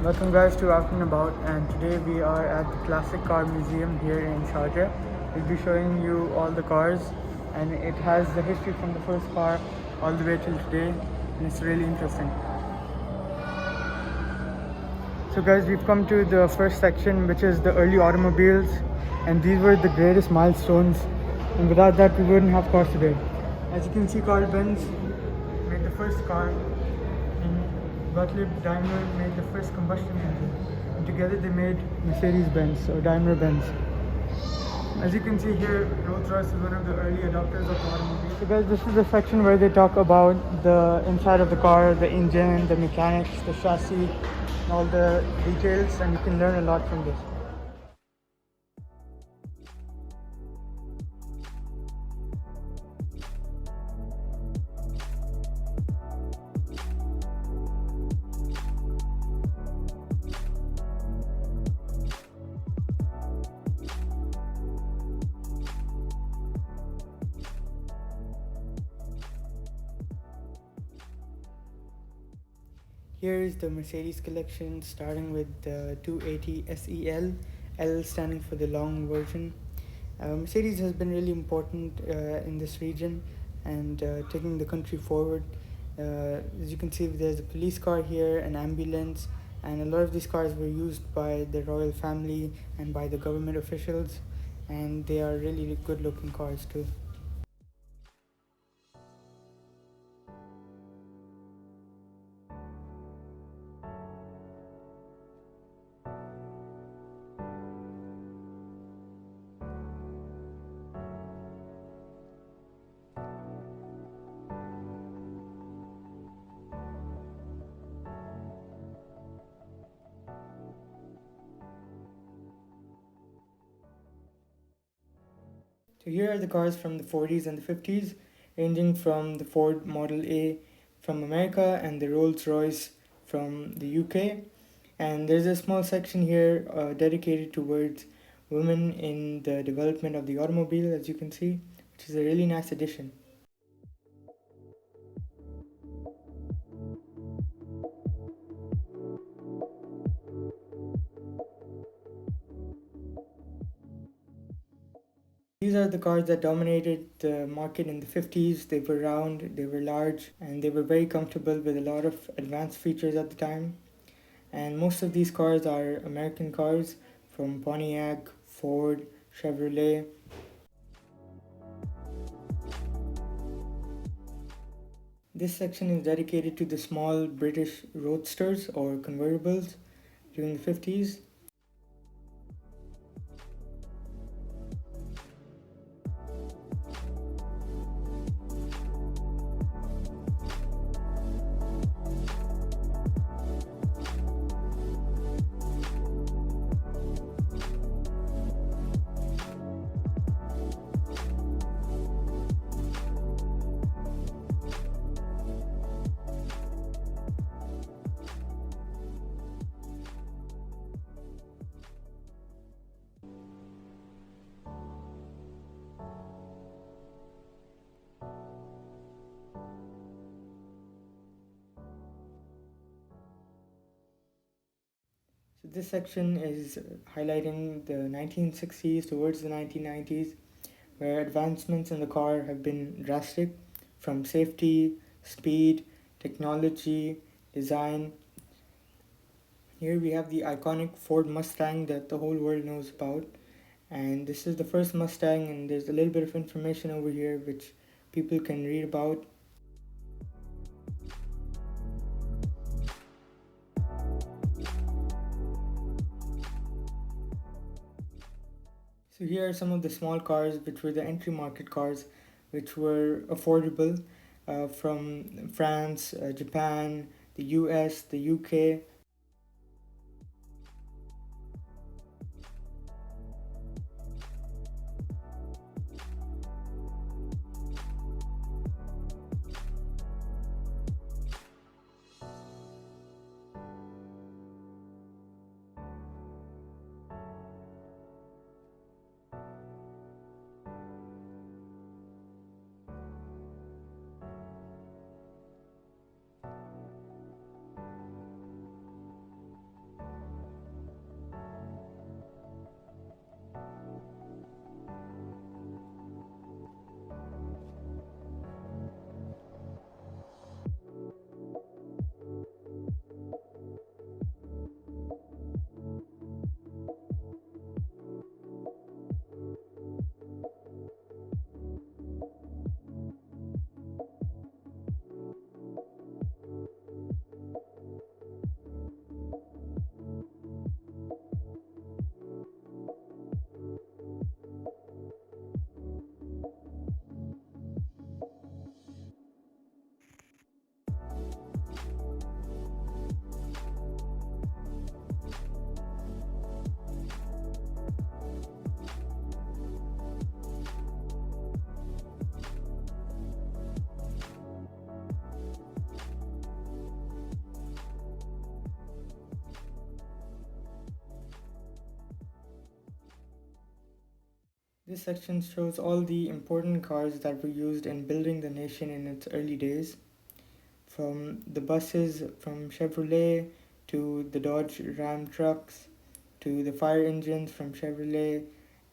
Welcome guys to OutnAbout, and today we are at the classic car museum here in Sharjah. We'll be showing you all the cars, and it has the history from the first car all the way till today, and it's really interesting. So guys, we've come to the first section, which is the early automobiles, and these were the greatest milestones, and without that we wouldn't have cars today. As you can see, Carl Benz made the first car, and Gottlieb Daimler made the first combustion engine, and together they made Mercedes-Benz or Daimler-Benz. As you can see here, Rolls-Royce is one of the early adopters of automobiles. So guys, this is the section where they talk about the inside of the car, the engine, the mechanics, the chassis, and all the details, and you can learn a lot from this. Here is the Mercedes collection, starting with the 280 SEL, L standing for the long version. Mercedes has been really important in this region and taking the country forward. As you can see, there's a police car here, an ambulance, and a lot of these cars were used by the royal family and by the government officials, and they are really good looking cars too. So here are the cars from the 40s and the 50s, ranging from the Ford Model A from America and the Rolls-Royce from the UK. And there's a small section here dedicated towards women in the development of the automobile, as you can see, which is a really nice addition. These are the cars that dominated the market in the 50s. They were round, they were large, and they were very comfortable with a lot of advanced features at the time. And most of these cars are American cars from Pontiac, Ford, Chevrolet. This section is dedicated to the small British roadsters or convertibles during the 50s. So this section is highlighting the 1960s towards the 1990s, where advancements in the car have been drastic, from safety, speed, technology, design. Here we have the iconic Ford Mustang that the whole world knows about, and this is the first Mustang, and there's a little bit of information over here which people can read about. So here are some of the small cars which were the entry market cars which were affordable from France, Japan, the US, the UK. This section shows all the important cars that were used in building the nation in its early days, from the buses from Chevrolet to the Dodge Ram trucks to the fire engines from Chevrolet,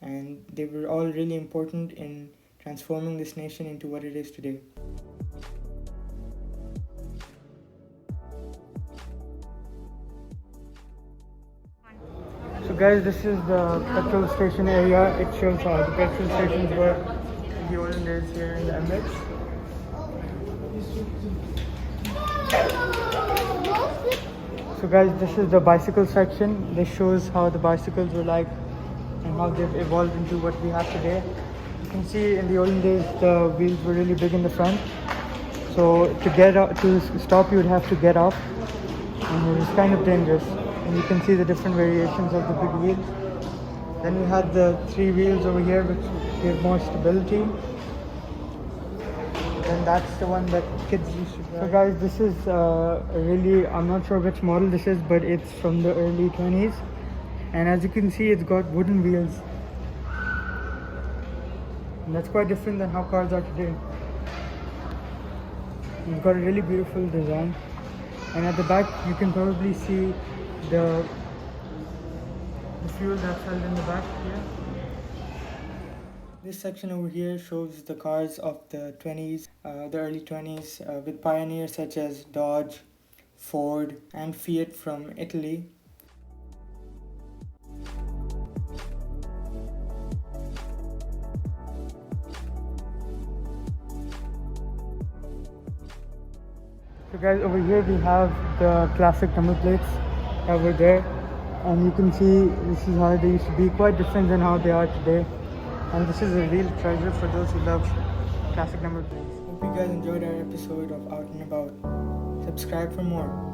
and they were all really important in transforming this nation into what it is today. So guys, this is the petrol station area. It shows how the petrol stations were in the olden days here in the Emirates. So guys, this is the bicycle section. This shows how the bicycles were like and how they've evolved into what we have today. You can see in the olden days the wheels were really big in the front. So to stop you would have to get off, and it was kind of dangerous. And you can see the different variations of the big wheels. Then we had the 3 wheels over here which gave more stability. And that's the one that kids used to drive. So guys, this is I'm not sure which model this is, but it's from the early 20s. And as you can see, it's got wooden wheels. And that's quite different than how cars are today. It's got a really beautiful design. And at the back, you can probably see the fuel that's held in the back here. This section over here shows the cars of the 20s, the early 20s, with pioneers such as Dodge, Ford, and Fiat from Italy. So guys, over here we have the classic number plates that were there, and you can see this is how they used to be, quite different than how they are today. And this is a real treasure for those who love classic number plates. Hope you guys enjoyed our episode of Out and About. Subscribe for more.